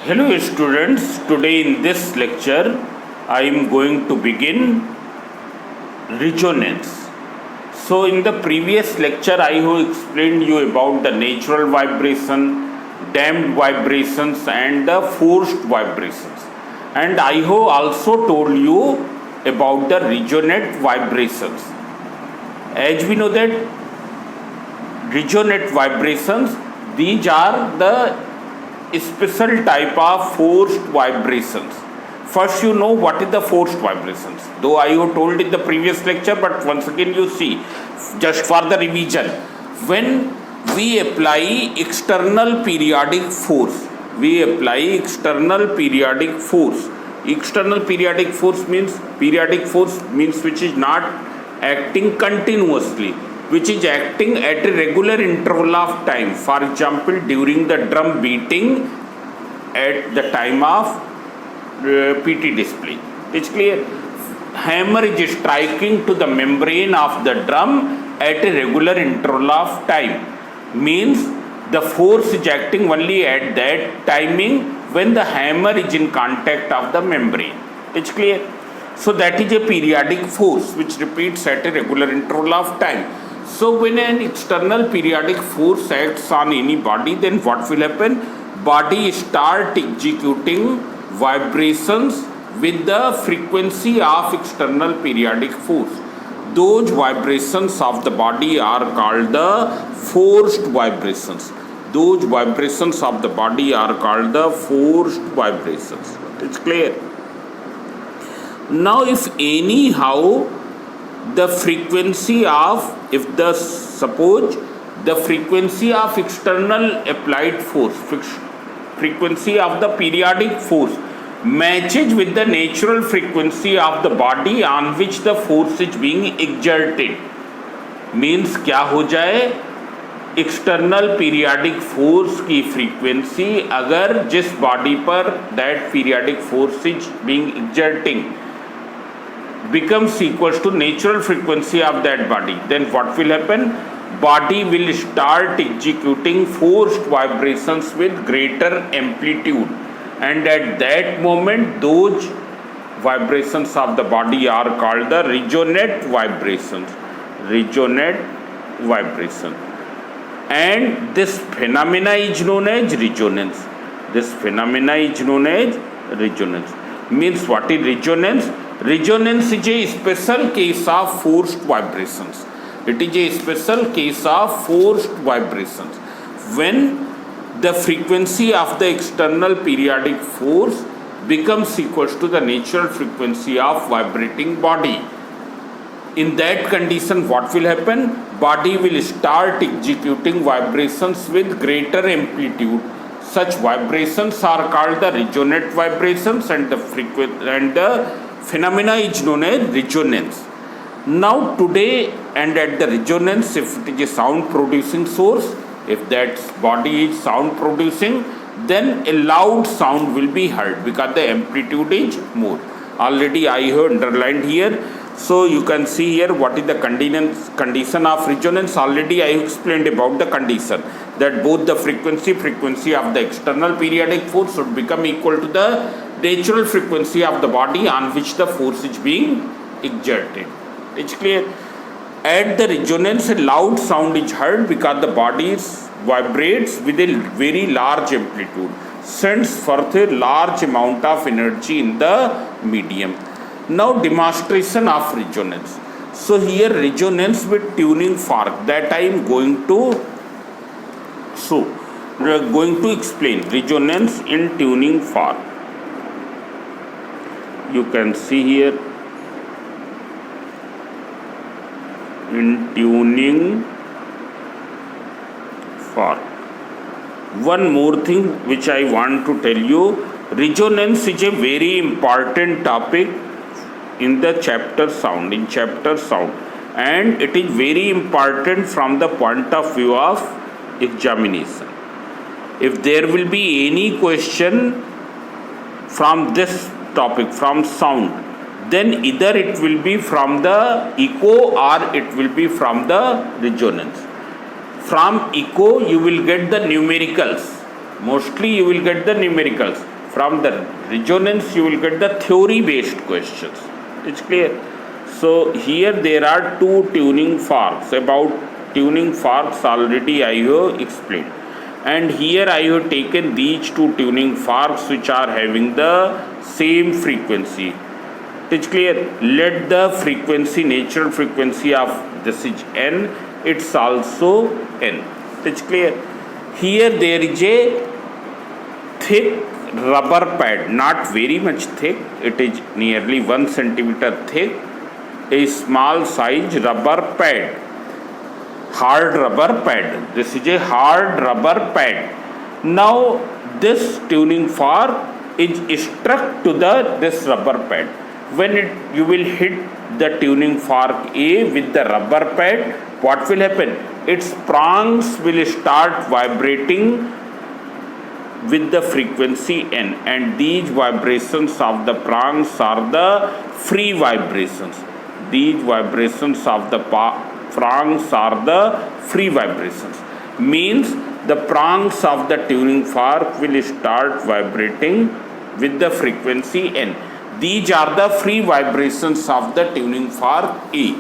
Hello students, today in this lecture I am going to begin resonance. So in the previous lecture I have explained you about the natural vibration, damped vibrations and the forced vibrations. And I have also told you about the resonant vibrations. As we know that resonant vibrations, these are the special type of forced vibrations. First you know what is the forced vibrations, though I have told in the previous lecture, but once again you see, just for the revision. When we apply external periodic force, external periodic force means which is not acting continuously, which is acting at a regular interval of time. For example, during the drum beating at the time of PT display. It's clear? Hammer is striking to the membrane of the drum at a regular interval of time. Means the force is acting only at that timing when the hammer is in contact of the membrane. It's clear? So that is a periodic force which repeats at a regular interval of time. So when an external periodic force acts on any body, then what will happen? Body start executing vibrations with the frequency of external periodic force. Those vibrations of the body are called the forced vibrations. Those vibrations of the body are called the forced vibrations. It's clear? Now if anyhow the frequency of, suppose the frequency of external applied force, frequency of the periodic force matches with the natural frequency of the body on which the force is being exerted, means क्या हो जाए, external periodic force की frequency अगर जिस body पर that periodic force is being exerting becomes equals to natural frequency of that body, then what will happen? Body will start executing forced vibrations with greater amplitude, and at that moment those vibrations of the body are called the resonant vibrations. And this phenomena is known as resonance. Means what is resonance? Resonance is a special case of forced vibrations. It is a special case of forced vibrations. When the frequency of the external periodic force becomes equal to the natural frequency of vibrating body. In that condition, what will happen? Body will start executing vibrations with greater amplitude. Such vibrations are called the resonant vibrations, and the phenomena is known as resonance. Now today, and at the resonance, if it is a sound producing source, if that body is sound producing, then a loud sound will be heard because the amplitude is more. Already I have underlined here. So you can see here what is the condition of resonance. Already I explained about the condition that both the frequency of the external periodic force should become equal to the natural frequency of the body on which the force is being exerted. It's clear? At the resonance, a loud sound is heard because the body vibrates with a very large amplitude, sends forth a large amount of energy in the medium. Now demonstration of resonance. So here resonance with tuning fork, that I am going to show. We are going to explain resonance in tuning fork. You can see here in tuning fork. One more thing which I want to tell you, resonance is a very important topic in the chapter sound, and it is very important from the point of view of examination. If there will be any question from this topic, from sound, then either it will be from the echo or it will be from the resonance. From echo you will get the numericals, mostly you will get the numericals. From the resonance you will get the theory based questions. It's clear. So here there are two tuning forks. About tuning forks already I have explained, and here I have taken these two tuning forks which are having the same frequency. It's clear. Let the frequency, natural frequency of this is n, it's also n. It's clear. Here there is a thick rubber pad, not very much thick, it is nearly 1 centimeter thick, a small size rubber pad, hard rubber pad. This is a hard rubber pad. Now this tuning fork is struck to this rubber pad. When you will hit the tuning fork A with the rubber pad, what will happen? Its prongs will start vibrating with the frequency n, and these vibrations of the prongs are the free vibrations. These vibrations of the prongs are the free vibrations. Means the prongs of the tuning fork will start vibrating with the frequency n. These are the free vibrations of the tuning fork A.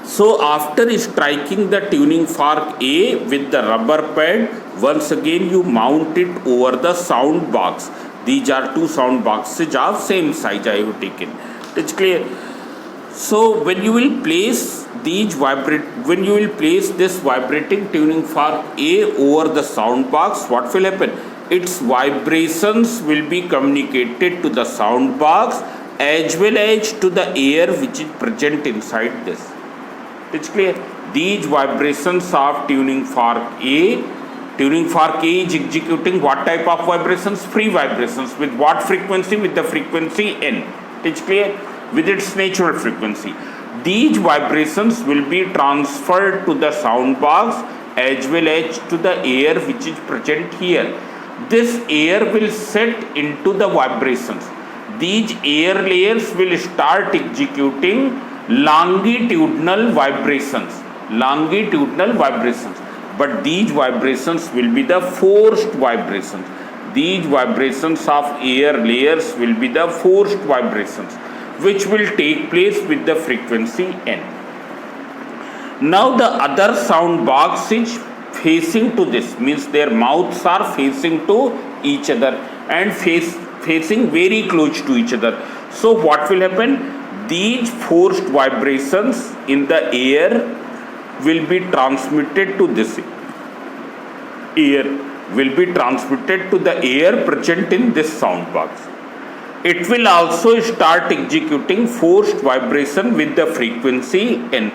So after striking the tuning fork A with the rubber pad, once again you mount it over the sound box. These are two sound boxes of same size I have taken. It's clear. So when you will place this vibrating tuning fork A over the sound box, what will happen? Its vibrations will be communicated to the sound box as well as to the air which is present inside this. It's clear. These vibrations of tuning fork A is executing what type of vibrations? Free vibrations. With what frequency? With the frequency n. It's clear. With its natural frequency. These vibrations will be transferred to the sound box as well as to the air which is present here. This air will set into the vibrations. These air layers will start executing longitudinal vibrations. But these vibrations will be the forced vibrations. These vibrations of air layers will be the forced vibrations, which will take place with the frequency n. Now the other sound box is facing to this, means their mouths are facing to each other and facing very close to each other. So what will happen? These forced vibrations in the air will be transmitted to this air, will be transmitted to the air present in this sound box. It will also start executing forced vibration with the frequency n.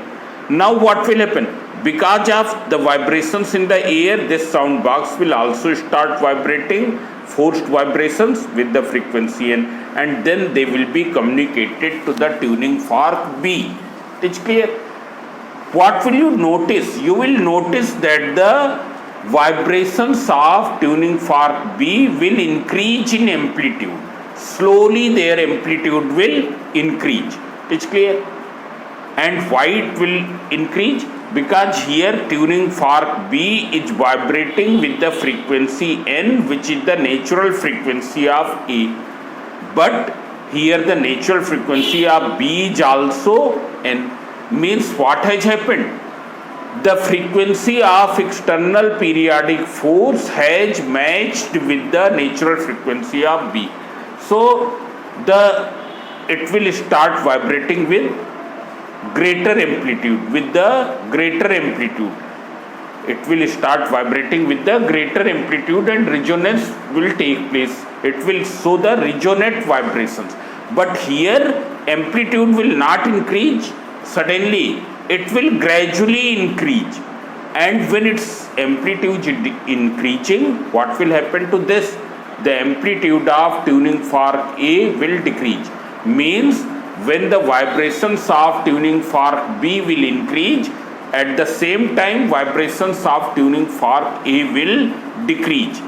Now what will happen? Because of the vibrations in the air, this sound box will also start vibrating forced vibrations with the frequency n, and then they will be communicated to the tuning fork B. It's clear. What will you notice? You will notice that the vibrations of tuning fork B will increase in amplitude. Slowly their amplitude will increase. It's clear. And why it will increase? Because here tuning fork B is vibrating with the frequency n, which is the natural frequency of A. But here the natural frequency of B is also n. Means what has happened? The frequency of external periodic force has matched with the natural frequency of B. So it will start vibrating with greater amplitude. It will start vibrating with the greater amplitude and resonance will take place. It will show the resonant vibrations. But here amplitude will not increase suddenly. It will gradually increase. And when its amplitude is increasing, what will happen to this? The amplitude of tuning fork A will decrease. Means when the vibrations of tuning fork B will increase, at the same time vibrations of tuning fork A will decrease.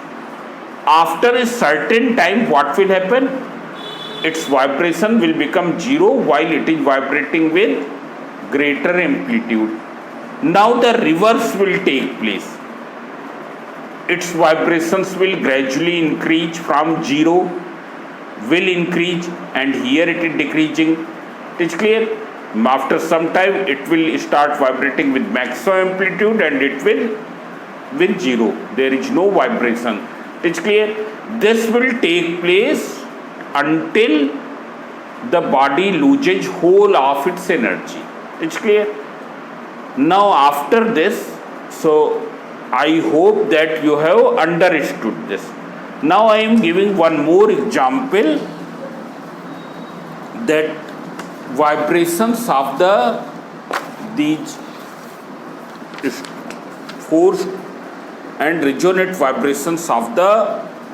After a certain time, what will happen? Its vibration will become zero while it is vibrating with greater amplitude. Now the reverse will take place. its vibrations will gradually increase from 0, will increase, and here it is decreasing. It is clear? After some time it will start vibrating with maximum amplitude and it will with 0. There is no vibration. It is clear? This will take place until the body loses whole of its energy. It's clear? Now after this, so I hope that you have understood this. Now I am giving one more example, that vibrations of these forced and resonant vibrations of the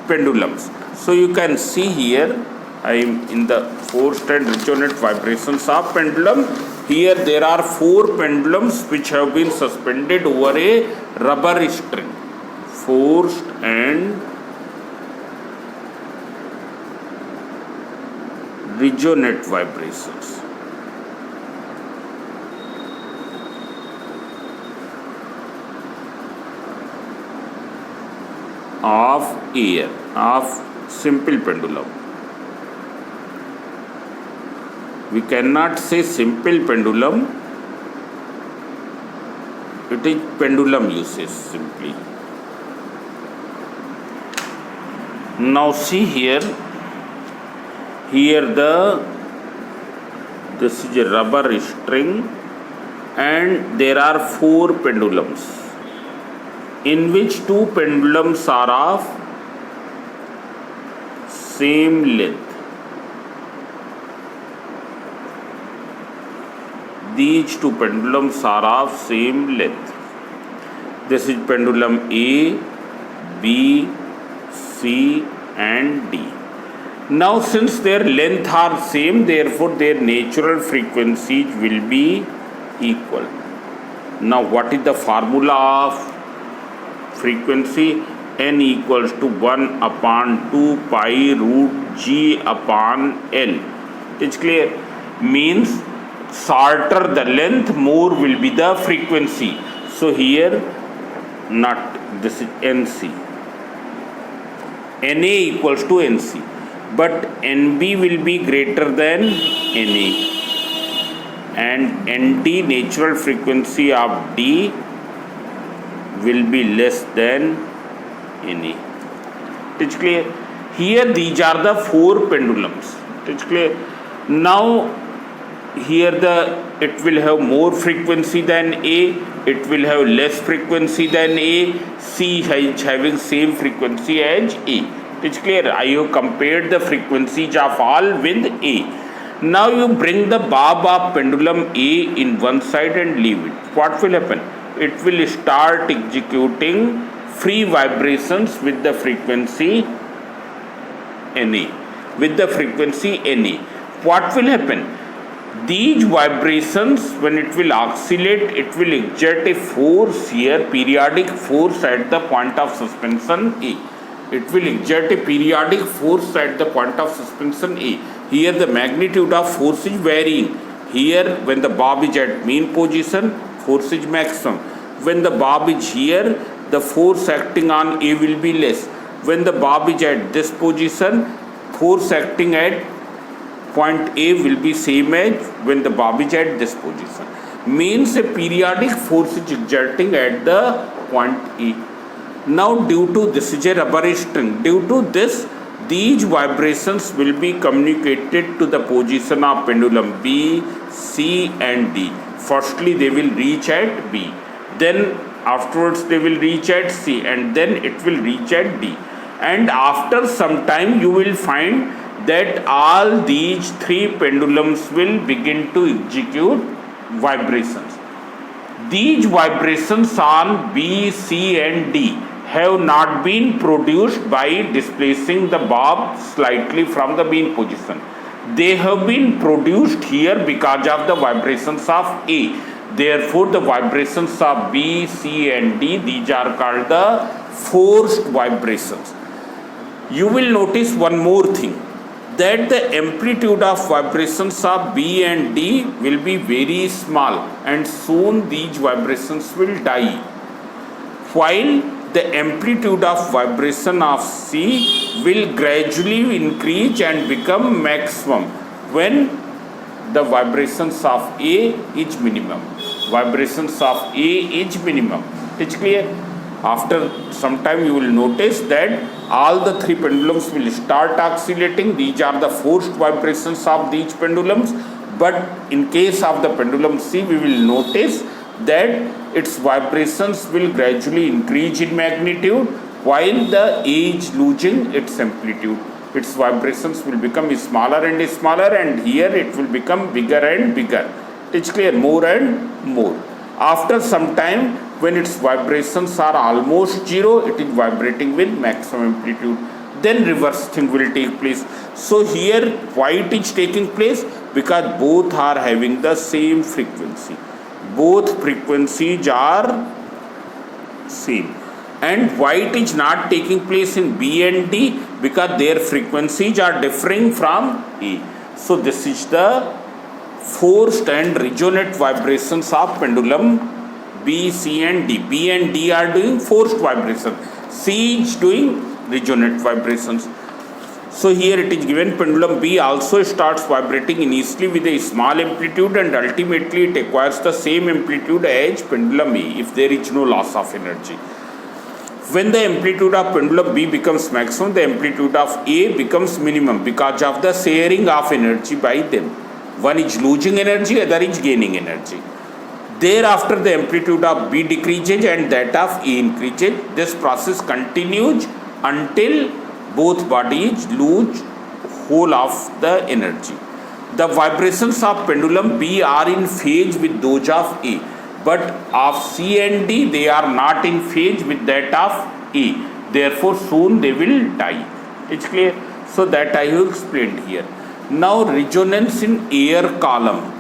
pendulums. So you can see here, I am in the forced and resonant vibrations of pendulum. Here there are 4 pendulums which have been suspended over a rubber string. Forced and resonant vibrations. Of air, of simple pendulum. We cannot say simple pendulum, it is pendulum uses simply. Now see here, this is a rubber string and there are 4 pendulums, in which 2 pendulums are of same length. These 2 pendulums are of same length. This is pendulum A, B, C and D. Now since their length are same, therefore their natural frequencies will be equal. Now what is the formula of frequency? N equals to 1 upon 2 pi root G upon L. It's clear? Means shorter the length, more will be the frequency. So here not, this is NC. NA equals to NC. But NB will be greater than NA. And ND, natural frequency of D, will be less than NA. It's clear? Here these are the 4 pendulums. It's clear? Now here it will have more frequency than A, it will have less frequency than A, C is having same frequency as A. It's clear? I have compared the frequencies of all with A. Now you bring the bob of pendulum A in one side and leave it. What will happen? It will start executing free vibrations with the frequency NA. With the frequency NA. What will happen? These vibrations, when it will oscillate, it will exert a force here, periodic force at the point of suspension A. It will exert a periodic force at the point of suspension A. Here the magnitude of force is varying. Here when the bob is at mean position, force is maximum. When the bob is here, the force acting on A will be less. When the bob is at this position, force acting at point A will be same as when the bob is at this position. Means a periodic force is exerting at the point A. Now due to this is a rubber string, due to this these vibrations will be communicated to the position of pendulum B, C and D. Firstly they will reach at B, then afterwards they will reach at C and then it will reach at D. And after some time you will find that all these 3 pendulums will begin to execute vibrations. These vibrations on B, C and D have not been produced by displacing the bob slightly from the mean position. They have been produced here because of the vibrations of A. Therefore, the vibrations of B, C and D, these are called the forced vibrations. You will notice one more thing, that the amplitude of vibrations of B and D will be very small and soon these vibrations will die. While the amplitude of vibration of C will gradually increase and become maximum when the vibrations of A is minimum. Vibrations of A is minimum. It's clear? After some time you will notice that all the three pendulums will start oscillating. These are the forced vibrations of these pendulums. But in case of the pendulum C, we will notice that its vibrations will gradually increase in magnitude while the A is losing its amplitude. Its vibrations will become smaller and smaller, and here it will become bigger and bigger. It's clear? More and more. After some time, when its vibrations are almost zero, it is vibrating with maximum amplitude. Then reverse thing will take place. So here why it is taking place? Because both are having the same frequency. Both frequencies are same. And why it is not taking place in B and D? Because their frequencies are differing from A. So this is the forced and resonant vibrations of pendulum B, C and D. B and D are doing forced vibration. C is doing resonant vibrations. So here it is given pendulum B also starts vibrating initially with a small amplitude and ultimately it acquires the same amplitude as pendulum A if there is no loss of energy. When the amplitude of pendulum B becomes maximum, the amplitude of A becomes minimum because of the sharing of energy by them. One is losing energy, other is gaining energy. Thereafter the amplitude of B decreases and that of A increases. This process continues until both bodies lose whole of the energy. The vibrations of pendulum B are in phase with those of A, but of C and D they are not in phase with that of A. Therefore soon they will die. It's clear? So that I have explained here. Now resonance in air column.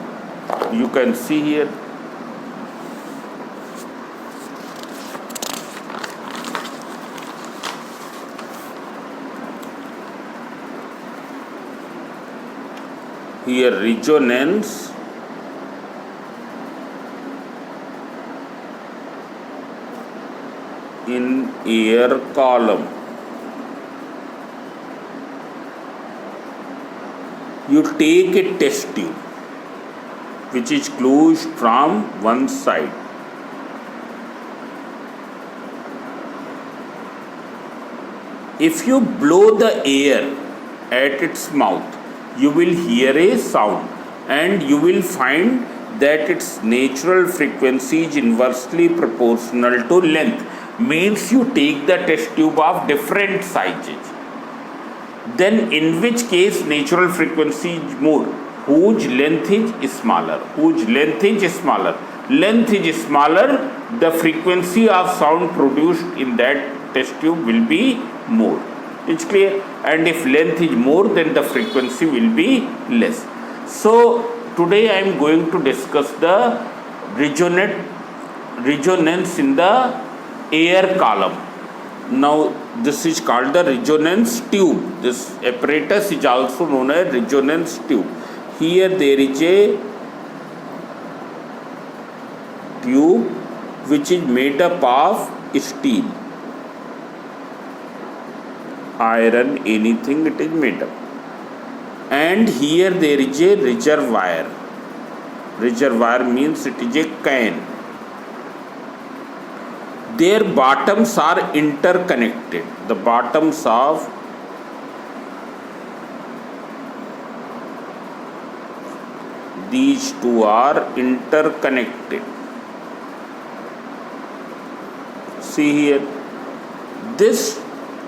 You can see here. Here resonance in air column. You take a test tube which is closed from one side. If you blow the air at its mouth, you will hear a sound and you will find that its natural frequency is inversely proportional to length. Means you take the test tube of different sizes. Then in which case natural frequency is more, whose length is smaller. Whose length is smaller. Length is smaller, the frequency of sound produced in that test tube will be more. It's clear? And if length is more, then the frequency will be less. So today I am going to discuss the resonance in the air column. Now this is called the resonance tube. This apparatus is also known as resonance tube. Here there is a tube which is made up of steel, iron, anything it is made up. And here there is a reservoir. Reservoir means it is a can. Their bottoms are interconnected. The bottoms of these two are interconnected. See here. This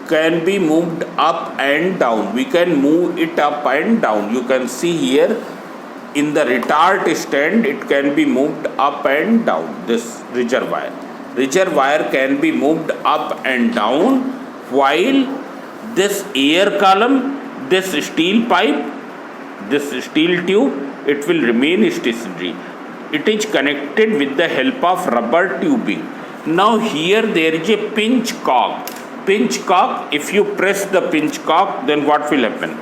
can be moved up and down. We can move it up and down. You can see here in the retard stand it can be moved up and down. This reservoir can be moved up and down, while this air column, this steel pipe, this steel tube, it will remain stationary. It is connected with the help of rubber tubing. Now here there is a pinch cock. Pinch cock, if you press the pinch cock, then what will happen?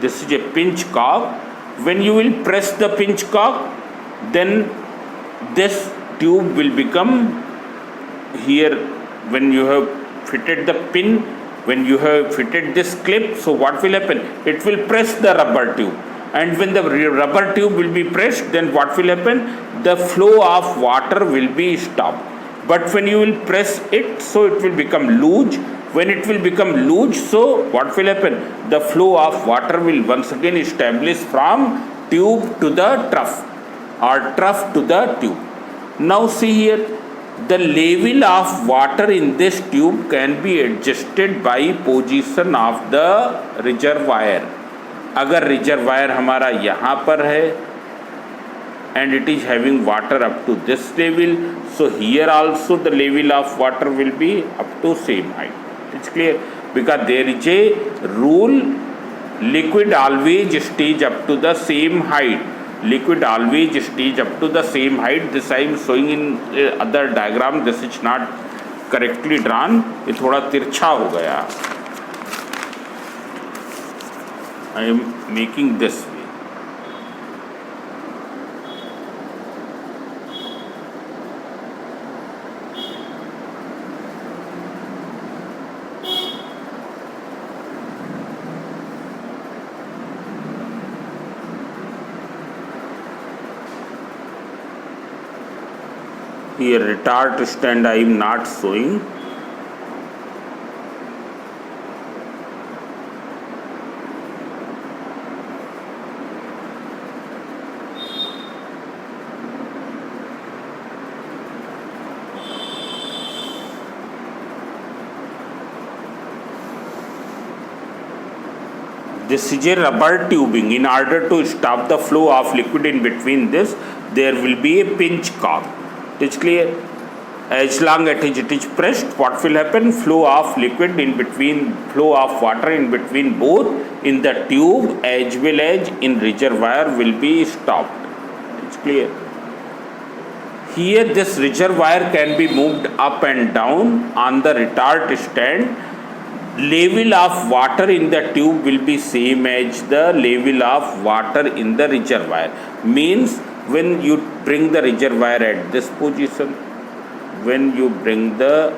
This is a pinch cock. When you will press the pinch cock, then this tube will become, here when you have fitted the pin, when you have fitted this clip, so what will happen? It will press the rubber tube, and when the rubber tube will be pressed, then what will happen? The flow of water will be stopped. But when you will press it, so it will become loose. When it will become loose, so what will happen? The flow of water will once again establish from tube to the trough, or trough to the tube. Now see here, the level of water in this tube can be adjusted by position of the reservoir. अगर reservoir हमारा यहाँ पर है and it is having water up to this level, so here also the level of water will be up to same height. It's clear, because there is a rule, liquid always stays up to the same height. Liquid always stays up to the same height. This I am showing in other diagram. This is not correctly drawn. ये थोड़ा तिरछा हो गया. I am making this way. Here retard stand I am not showing. This is a rubber tubing. In order to stop the flow of liquid in between this, there will be a pinch cock. It's clear. As long as it is pressed, what will happen? Flow of liquid in between, flow of water in between both in the tube as well as in reservoir will be stopped. It's clear. Here this reservoir can be moved up and down on the retard stand. Level of water in the tube will be same as the level of water in the reservoir. Means when you bring the reservoir at this position, when you bring the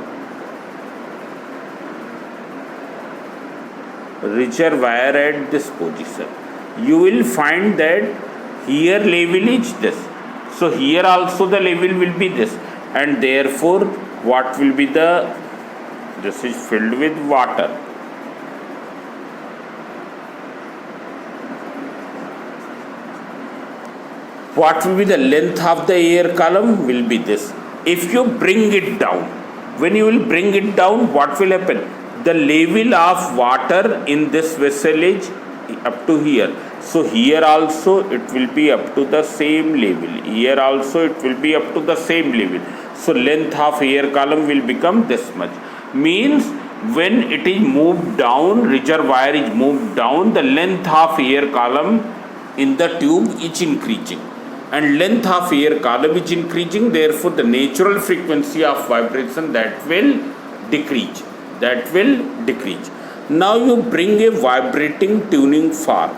reservoir at this position, you will find that here level is this. So here also the level will be this, and therefore what will be the, this is filled with water. What will be the length of the air column? Will be this. If you bring it down, when you will bring it down, what will happen? The level of water in this vessel is up to here. So here also it will be up to the same level. Here also it will be up to the same level. So length of air column will become this much. Means when it is moved down, reservoir is moved down, the length of air column in the tube is increasing. And length of air column is increasing, therefore the natural frequency of vibration that will decrease. That will decrease. Now you bring a vibrating tuning fork.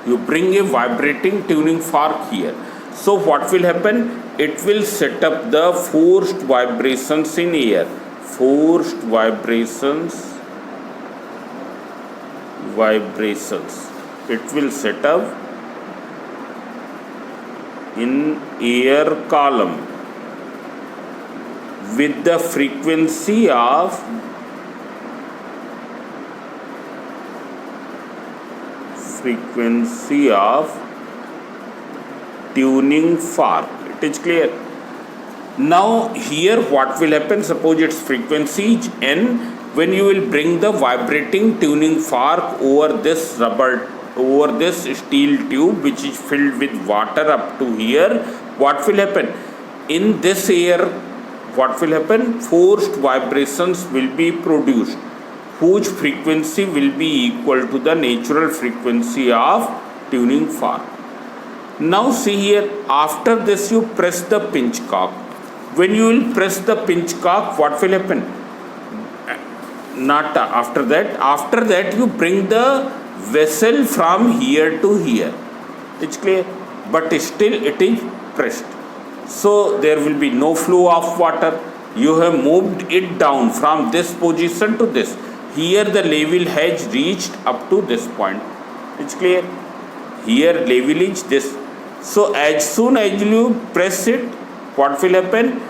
You bring a vibrating tuning fork here. So what will happen? It will set up the forced vibrations in air. Forced vibrations. It will set up in air column with the frequency of tuning fork. It is clear. Now here what will happen? Suppose its frequency is n. When you will bring the vibrating tuning fork over this rubber, over this steel tube which is filled with water up to here, what will happen? In this air, what will happen? Forced vibrations will be produced, whose frequency will be equal to the natural frequency of tuning fork. Now see here, after this you press the pinch cock. When you will press the pinch cock, what will happen? Not after that. After that you bring the vessel from here to here. It's clear, but still it is pressed. So there will be no flow of water. You have moved it down from this position to this. Here the level has reached up to this point. It's clear? Here level is this. So as soon as you press it, what will happen?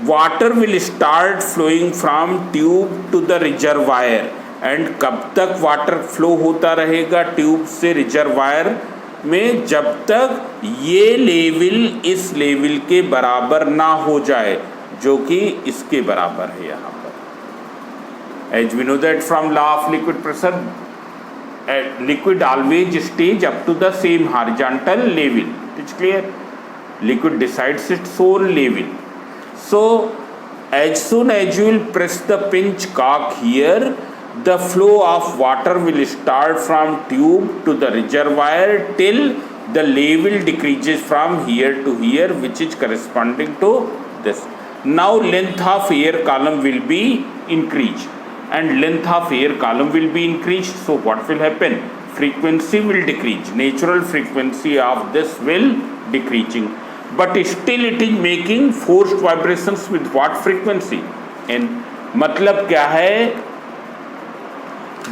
Water will start flowing from tube to the reservoir. And कब तक water flow होता रहेगा tube से reservoir में? जब तक ये level इस लेवल के बराबर ना हो जाए, जो कि इसके बराबर है यहाँ पर. As we know that from law of liquid pressure, liquid always stays up to the same horizontal level. It's clear? Liquid decides its own level. So as soon as you will press the pinch cock here, the flow of water will start from tube to the reservoir till the level decreases from here to here, which is corresponding to this. Now length of air column will be increased, and length of air column will be increased. So what will happen? Frequency will decrease. Natural frequency of this will decreasing, but still it is making forced vibrations with what frequency? And मतलब क्या है?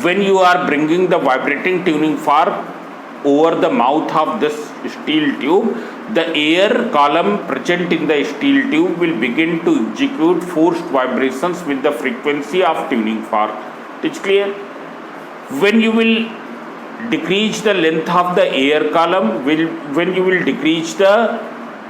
When you are bringing the vibrating tuning fork over the mouth of this steel tube, the air column present in the steel tube will begin to execute forced vibrations with the frequency of tuning fork. It's clear? When you will decrease the length of the air column, when you will decrease the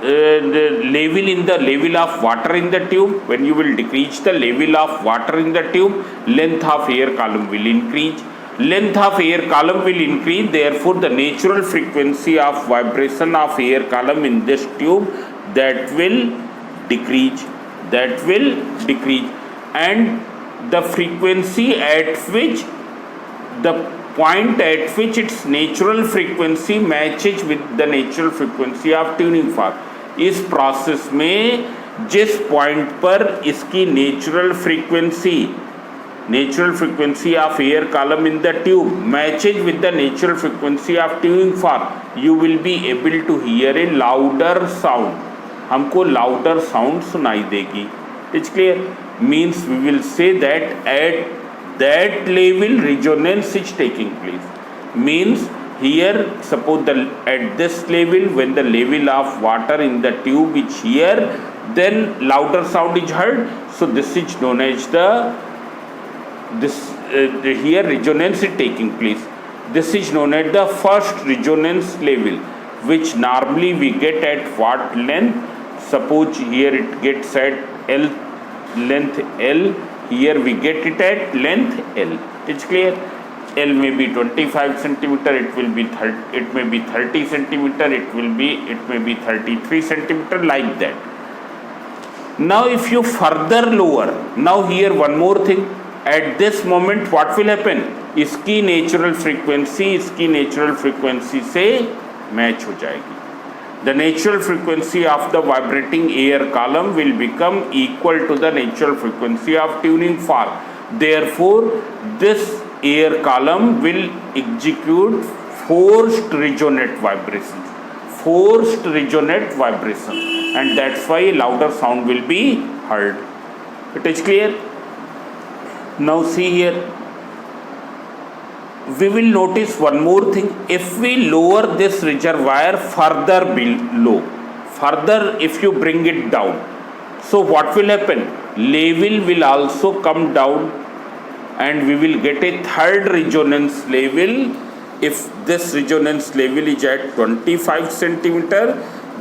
level in the level of water in the tube, when you will decrease the level of water in the tube, length of air column will increase. Length of air column will increase, therefore the natural frequency of vibration of air column in this tube, that will decrease, and the frequency at which, the point at which its natural frequency matches with the natural frequency of tuning fork. इस process में जिस point पर इसकी natural frequency of air column in the tube matches with the natural frequency of tuning fork, you will be able to hear a louder sound. हमको louder sound सुनाई देगी. It's clear? Means we will say that at that level resonance is taking place. Means here, suppose at this level, when the level of water in the tube is here, then louder sound is heard. So this is known as here resonance is taking place. This is known as the first resonance level, which normally we get at what length? Suppose here it gets at L, length L. Here we get it at length L. It's clear? L may be 25 centimeter, it may be 30 centimeter, it may be 33 centimeter, like that. Now if you further lower, now here one more thing, at this moment what will happen? इसकी natural frequency से match हो जाएगी. The natural frequency of the vibrating air column will become equal to the natural frequency of tuning fork. Therefore this air column will execute forced resonant vibrations, and that's why louder sound will be heard. It is clear? Now see here, we will notice one more thing. If we lower this reservoir further below, if you bring it down, so what will happen? Level will also come down, and we will get a third resonance level. If this resonance level is at 25 centimeter,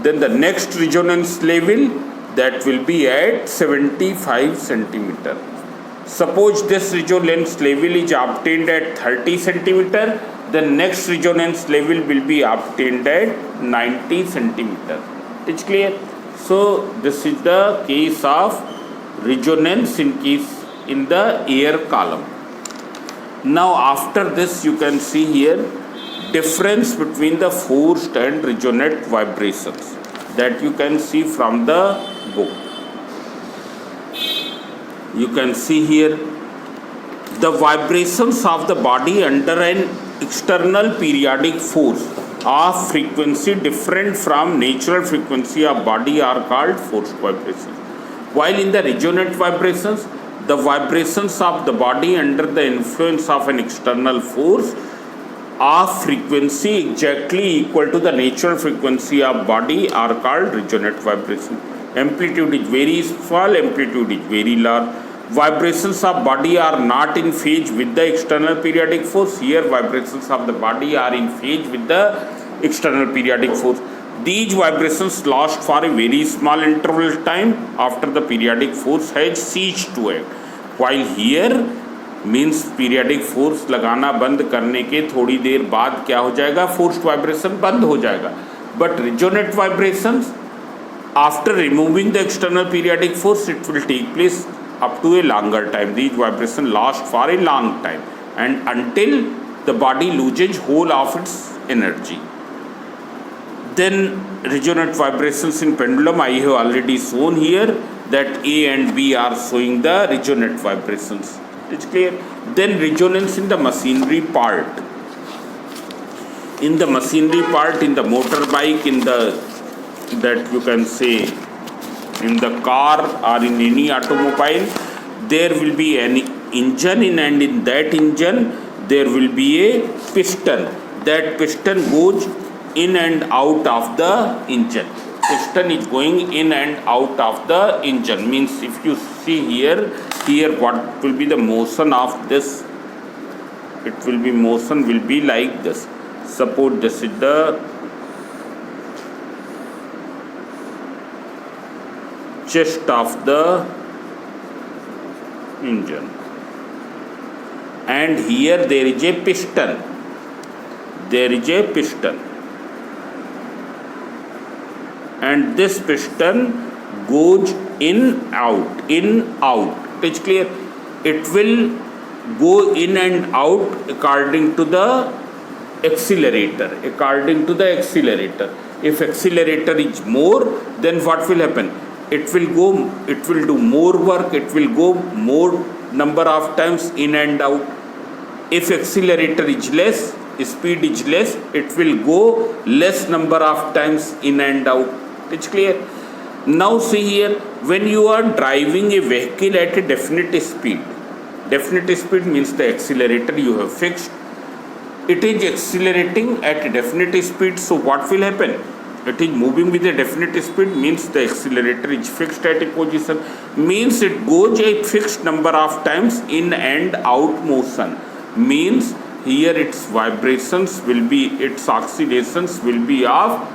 then the next resonance level that will be at 75 centimeter. Suppose this resonance level is obtained at 30 centimeter, the next resonance level will be obtained at 90 centimeter. It's clear? So this is the case of resonance in the air column. Now after this you can see here difference between the forced and resonant vibrations that you can see from the book. You can see here the vibrations of the body under an external periodic force of frequency different from natural frequency of body are called forced vibrations. While in the resonant vibrations, the vibrations of the body under the influence of an external force of frequency exactly equal to the natural frequency of body are called resonant vibration. Amplitude is very small, amplitude is very large. Vibrations of body are not in phase with the external periodic force. Here vibrations of the body are in phase with the external periodic force. These vibrations last for a very small interval of time after the periodic force has ceased to act. While here means periodic force लगाना बंद करने के थोड़ी देर बाद क्या हो जाएगा, forced vibration बंद हो जाएगा. But resonate vibrations after removing the external periodic force it will take place up to a longer time. These vibration last for a long time and until the body loses whole of its energy. Then resonant vibrations in pendulum, I have already shown here that A and B are showing the resonant vibrations. It's clear. Then resonance in the machinery part. In the machinery part, in the motorbike, in the that you can say in the car or in any automobile, there will be an engine and in that engine there will be a piston. That piston goes in and out of the engine. Piston is going in and out of the engine. Means if you see here what will be the motion of this? It will be motion will be like this. Suppose this is the chest of the engine and here there is a piston. There is a piston and this piston goes in out. It's clear. It will go in and out according to the accelerator. If accelerator is more, then what will happen? It will do more work, it will go more number of times in and out. If accelerator is less, speed is less, it will go less number of times in and out. It's clear. Now see here, when you are driving a vehicle at a definite speed means the accelerator you have fixed. It is accelerating at a definite speed, so what will happen? It is moving with a definite speed means the accelerator is fixed at a position, means it goes a fixed number of times in and out motion, means here its vibrations will be, its oscillations will be of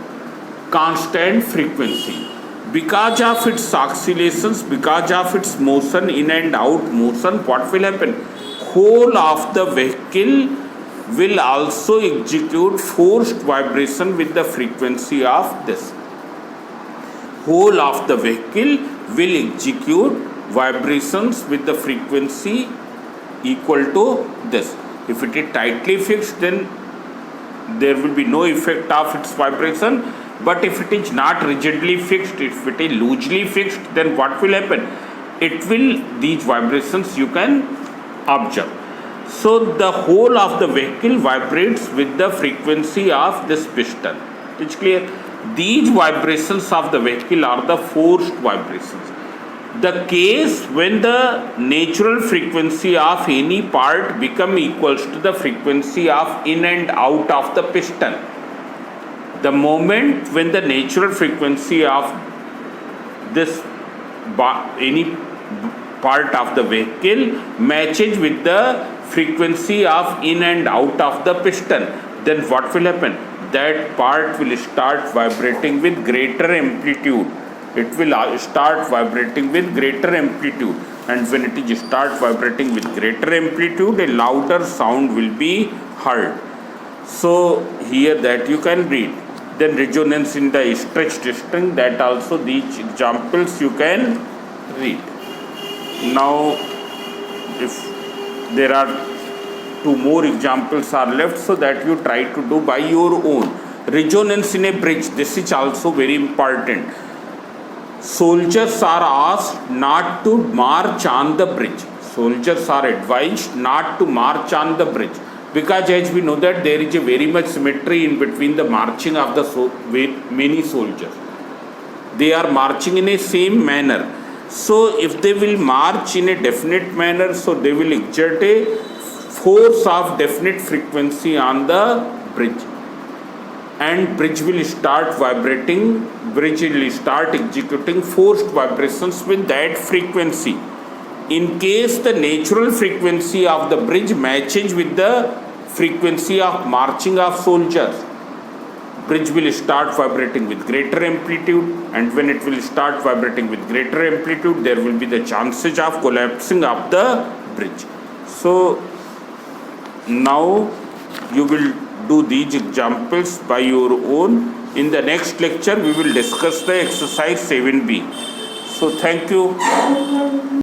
constant frequency. Because of its oscillations, because of its motion in and out motion, what will happen? Whole of the vehicle will also execute forced vibration with the frequency of this. Whole of the vehicle will execute vibrations with the frequency equal to this. If it is tightly fixed, then there will be no effect of its vibration. But if it is not rigidly fixed, if it is loosely fixed, then what will happen? It will, these vibrations you can observe. So the whole of the vehicle vibrates with the frequency of this piston. It's clear. These vibrations of the vehicle are the forced vibrations. The case when the natural frequency of any part become equals to the frequency of in and out of the piston. The moment when the natural frequency of this any part of the vehicle matches with the frequency of in and out of the piston, then what will happen? That part will start vibrating with greater amplitude. It will start vibrating with greater amplitude, and when it is start vibrating with greater amplitude, a louder sound will be heard. So here that you can read. Then resonance in the stretched string, that also these examples you can read. Now if there are two more examples are left, so that you try to do by your own. Resonance in a bridge, this is also very important. Soldiers are asked not to march on the bridge. Soldiers are advised not to march on the bridge. because as we know that there is a very much symmetry in between the marching of the many soldiers. They are marching in a same manner. So if they will march in a definite manner, so they will exert a force of definite frequency on the bridge, and bridge will start vibrating, bridge will start executing forced vibrations with that frequency. In case the natural frequency of the bridge matches with the frequency of marching of soldiers, bridge will start vibrating with greater amplitude, and when it will start vibrating with greater amplitude, there will be the chances of collapsing of the bridge. So now you will do these examples by your own. In the next lecture we will discuss the exercise 7B. So thank you.